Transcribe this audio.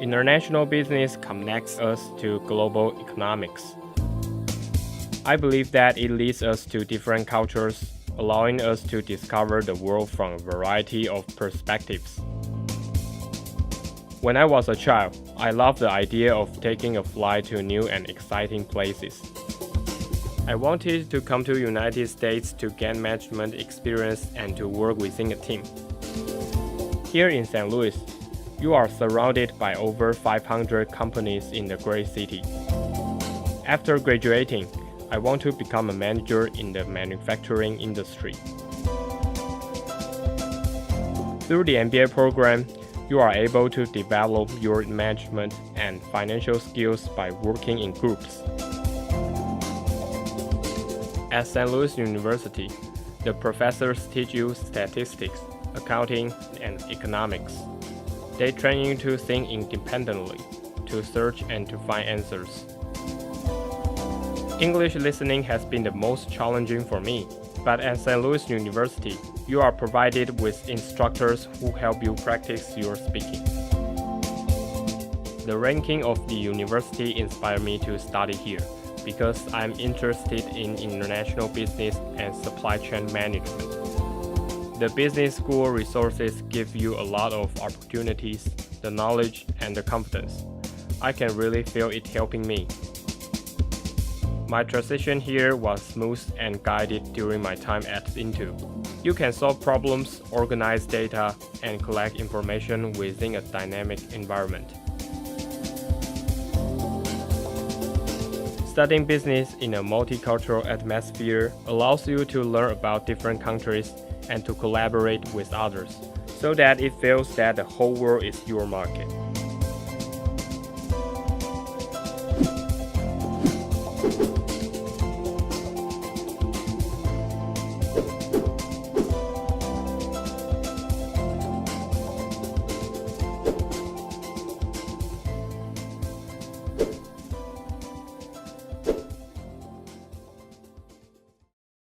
International business connects us to global economics. I believe that it leads us to different cultures, allowing us to discover the world from a variety of perspectives. When I was a child, I loved the idea of taking a flight to new and exciting places. I wanted to come to the United States to gain management experience and to work within a team. Here in St. Louis, you are surrounded by over 500 companies in the great city. After graduating, I want to become a manager in the manufacturing industry. Through the MBA program, you are able to develop your management and financial skills by working in groups. At St. Louis University, the professors teach you statistics, accounting, and economics. They train you to think independently, to search and to find answers. English listening has been the most challenging for me, but at St. Louis University, you are provided with instructors who help you practice your speaking. The ranking of the university inspired me to study here because I'm interested in international business and supply chain management. The business school resources give you a lot of opportunities, the knowledge, and the confidence. I can really feel it helping me. My transition here was smooth and guided during my time at Intu. You can solve problems, organize data, and collect information within a dynamic environment. Studying business in a multicultural atmosphere allows you to learn about different countries and to collaborate with others, so that it feels that the whole world is your market.